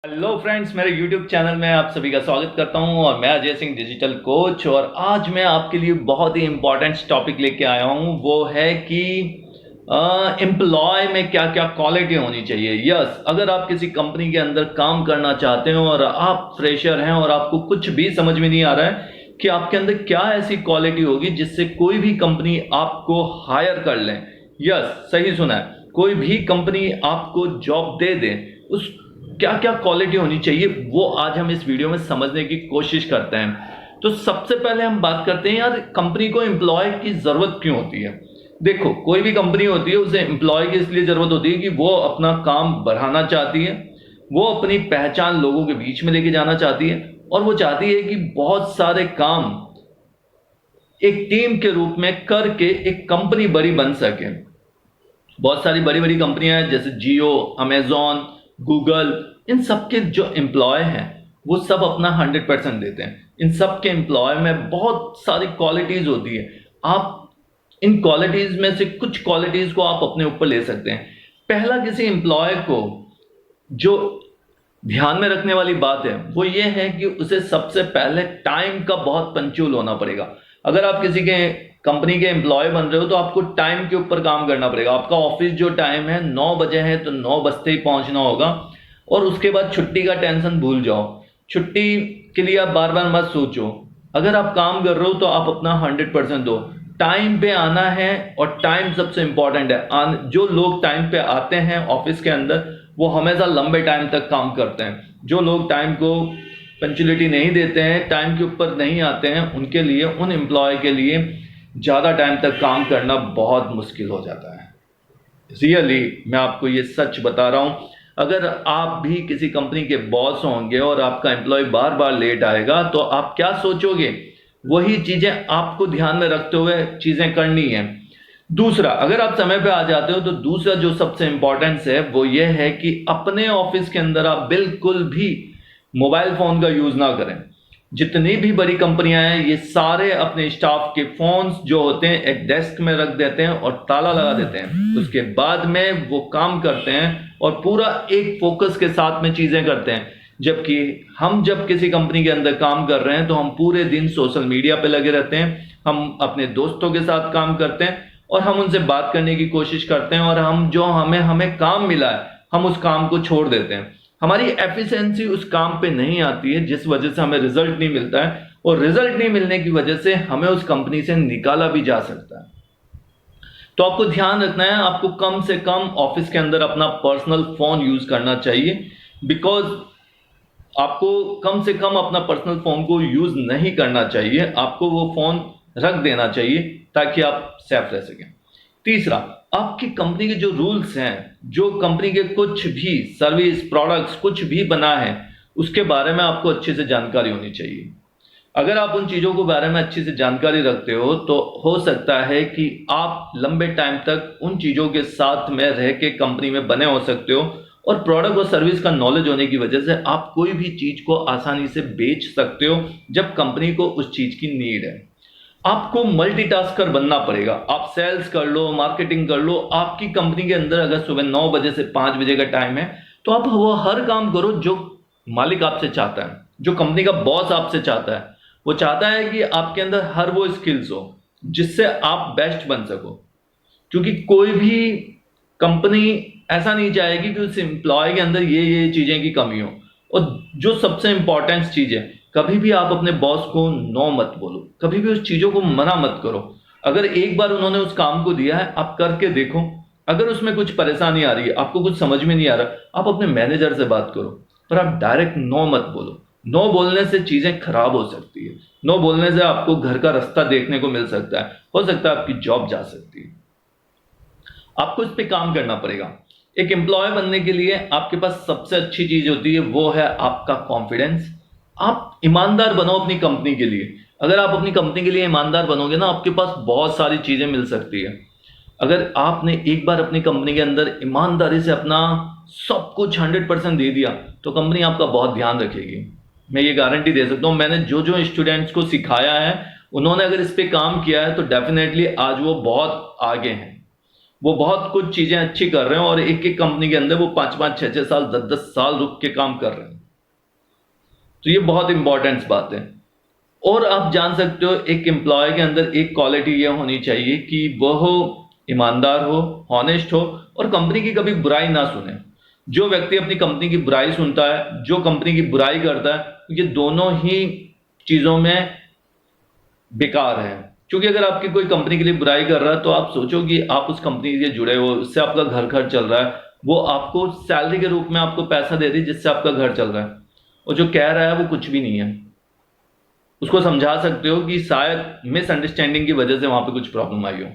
Hello friends, मेरे YouTube channel में आप सभी का स्वागत करता हूं और मैं अजय सिंह डिजिटल कोच। और आज मैं आपके लिए बहुत ही इंपॉर्टेंट टॉपिक लेके आया हूं। वो है कि एम्प्लॉय में क्या क्या क्वालिटी होनी चाहिए। यस, अगर आप किसी कंपनी के अंदर काम करना चाहते हो और आप फ्रेशर हैं और आपको कुछ भी समझ में नहीं आ रहा है कि आपके अंदर क्या ऐसी क्वालिटी होगी जिससे कोई भी कंपनी आपको हायर कर ले। यस, सही सुना है, कोई भी कंपनी आपको जॉब दे दे, उस क्या क्या क्वालिटी होनी चाहिए वो आज हम इस वीडियो में समझने की कोशिश करते हैं। तो सबसे पहले हम बात करते हैं यार, कंपनी को एम्प्लॉय की जरूरत क्यों होती है। देखो, कोई भी कंपनी होती है उसे एम्प्लॉय की इसलिए जरूरत होती है कि वो अपना काम बढ़ाना चाहती है, वो अपनी पहचान लोगों के बीच में लेके जाना चाहती है और वो चाहती है कि बहुत सारे काम एक टीम के रूप में करके एक कंपनी बड़ी बन सके। बहुत सारी बड़ी बड़ी कंपनियां हैं जैसे जियो, अमेजॉन, गूगल। इन सब के जो एम्प्लॉय हैं वो सब अपना 100% देते हैं। इन सब के एम्प्लॉय में बहुत सारी क्वालिटीज होती है। आप इन क्वालिटीज में से कुछ क्वालिटीज को आप अपने ऊपर ले सकते हैं। पहला, किसी एम्प्लॉय को जो ध्यान में रखने वाली बात है वो ये है कि उसे सबसे पहले टाइम का बहुत पंक्चुअल होना पड़ेगा। अगर आप किसी के कंपनी के एम्प्लॉय बन रहे हो तो आपको टाइम के ऊपर काम करना पड़ेगा। आपका ऑफिस जो टाइम है 9 बजे है तो 9 बजते ही पहुंचना होगा और उसके बाद छुट्टी का टेंशन भूल जाओ। छुट्टी के लिए आप बार बार मत सोचो। अगर आप काम कर रहे हो तो आप अपना 100% दो। टाइम पे आना है और टाइम सबसे इंपॉर्टेंट है। जो लोग टाइम पे आते हैं ऑफिस के अंदर वो हमेशा लंबे टाइम तक काम करते हैं। जो लोग टाइम को पंक्चुअलिटी नहीं देते हैं, टाइम के ऊपर नहीं आते हैं, उनके लिए, उन एम्प्लॉय के लिए ज़्यादा टाइम तक काम करना बहुत मुश्किल हो जाता है। रियली मैं आपको ये सच बता रहा हूँ। अगर आप भी किसी कंपनी के बॉस होंगे और आपका एम्प्लॉय बार बार लेट आएगा तो आप क्या सोचोगे, वही चीज़ें आपको ध्यान में रखते हुए चीज़ें करनी है। दूसरा, अगर आप समय पे आ जाते हो तो दूसरा जो सबसे इंपॉर्टेंस है वो ये है कि अपने ऑफिस के अंदर आप बिल्कुल भी मोबाइल फोन का यूज ना करें। जितनी भी बड़ी कंपनियां हैं ये सारे अपने स्टाफ के फोन्स जो होते हैं एक डेस्क में रख देते हैं और ताला लगा देते हैं। उसके बाद में वो काम करते हैं और पूरा एक फोकस के साथ में चीजें करते हैं। जबकि हम जब किसी कंपनी के अंदर काम कर रहे हैं तो हम पूरे दिन सोशल मीडिया पे लगे रहते हैं, हम अपने दोस्तों के साथ काम करते हैं और हम उनसे बात करने की कोशिश करते हैं और हम जो हमें काम मिला है हम उस काम को छोड़ देते हैं। हमारी एफिशिएंसी उस काम पे नहीं आती है जिस वजह से हमें रिजल्ट नहीं मिलता है और रिजल्ट नहीं मिलने की वजह से हमें उस कंपनी से निकाला भी जा सकता है। तो आपको ध्यान रखना है, आपको कम से कम ऑफिस के अंदर अपना पर्सनल फोन यूज करना चाहिए। बिकॉज आपको कम से कम अपना पर्सनल फोन को यूज नहीं करना चाहिए, आपको वो फोन रख देना चाहिए ताकि आप सेफ रह सकें। तीसरा, आपकी कंपनी के जो रूल्स हैं, जो कंपनी के कुछ भी सर्विस प्रोडक्ट्स कुछ भी बना है उसके बारे में आपको अच्छे से जानकारी होनी चाहिए। अगर आप उन चीजों के बारे में अच्छी से जानकारी रखते हो तो हो सकता है कि आप लंबे टाइम तक उन चीजों के साथ में रह के कंपनी में बने हो सकते हो और प्रोडक्ट और सर्विस का नॉलेज होने की वजह से आप कोई भी चीज को आसानी से बेच सकते हो जब कंपनी को उस चीज की नीड है। आपको मल्टीटास्कर बनना पड़ेगा। आप सेल्स कर लो, मार्केटिंग कर लो। आपकी कंपनी के अंदर अगर सुबह 9 बजे से 5 बजे का टाइम है तो आप वो हर काम करो जो मालिक आपसे चाहता है, जो कंपनी का बॉस आपसे चाहता है। वो चाहता है कि आपके अंदर हर वो स्किल्स हो जिससे आप बेस्ट बन सको। क्योंकि कोई भी कंपनी ऐसा नहीं चाहेगी कि उस एम्प्लॉय के अंदर ये चीजें की कमी हो। और जो सबसे इंपॉर्टेंट चीज है, कभी भी आप अपने बॉस को नो मत बोलो, कभी भी उस चीजों को मना मत करो। अगर एक बार उन्होंने उस काम को दिया है आप करके देखो, अगर उसमें कुछ परेशानी आ रही है, आपको कुछ समझ में नहीं आ रहा, आप अपने मैनेजर से बात करो, पर आप डायरेक्ट नो मत बोलो। नो बोलने से चीजें खराब हो सकती है। नो बोलने से आपको घर का रास्ता देखने को मिल सकता है, हो सकता है आपकी जॉब जा सकती है। आपको इस पे काम करना पड़ेगा। एक एम्प्लॉय बनने के लिए आपके पास सबसे अच्छी चीज होती है वो है आपका कॉन्फिडेंस। आप ईमानदार बनो अपनी कंपनी के लिए। अगर आप अपनी कंपनी के लिए ईमानदार बनोगे ना, आपके पास बहुत सारी चीजें मिल सकती है। अगर आपने एक बार अपनी कंपनी के अंदर ईमानदारी से अपना सब कुछ 100% दे दिया तो कंपनी आपका बहुत ध्यान रखेगी। मैं ये गारंटी दे सकता हूँ। मैंने जो जो स्टूडेंट्स को सिखाया है उन्होंने अगर इस पे काम किया है तो डेफिनेटली आज वो बहुत आगे हैं। वो बहुत कुछ चीजें अच्छी कर रहे हैं और एक एक कंपनी के अंदर वो 5-5, 6-6 साल, 10-10 साल रुक के काम कर रहे हैं। तो ये बहुत इंपॉर्टेंट बात है। और आप जान सकते हो एक एम्प्लॉय के अंदर एक क्वालिटी ये होनी चाहिए कि वह ईमानदार हो, हॉनेस्ट हो और कंपनी की कभी बुराई ना सुने। जो व्यक्ति अपनी कंपनी की बुराई सुनता है, जो कंपनी की बुराई करता है, ये दोनों ही चीजों में बेकार है। क्योंकि अगर आपकी कोई कंपनी के लिए बुराई कर रहा है तो आप सोचो कि आप उस कंपनी से जुड़े हो, उससे आपका घर खर्च चल रहा है, वो आपको सैलरी के रूप में आपको पैसा दे रही जिससे आपका घर चल रहा है, और जो कह रहा है वो कुछ भी नहीं है। उसको समझा सकते हो कि शायद मिसअंडरस्टैंडिंग की वजह से वहां पे कुछ प्रॉब्लम आई हो।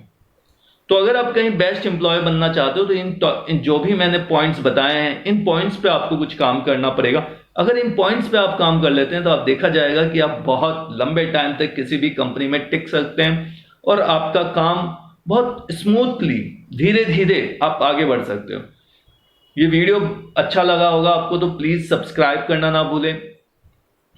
तो अगर आप कहीं बेस्ट एम्प्लॉय बनना चाहते हो तो इन जो भी मैंने पॉइंट्स बताए हैं, इन पॉइंट्स पे आपको कुछ काम करना पड़ेगा। अगर इन पॉइंट्स पे आप काम कर लेते हैं तो आप देखा जाएगा कि आप बहुत लंबे टाइम तक किसी भी कंपनी में टिक सकते हैं और आपका काम बहुत स्मूथली, धीरे धीरे आप आगे बढ़ सकते हो। ये वीडियो अच्छा लगा होगा आपको तो प्लीज सब्सक्राइब करना ना भूलें,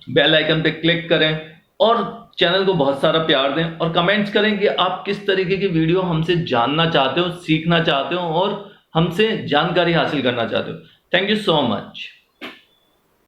बेल आइकन पे क्लिक करें और चैनल को बहुत सारा प्यार दें और कमेंट्स करें कि आप किस तरीके की वीडियो हमसे जानना चाहते हो, सीखना चाहते हो और हमसे जानकारी हासिल करना चाहते हो। Thank you so much.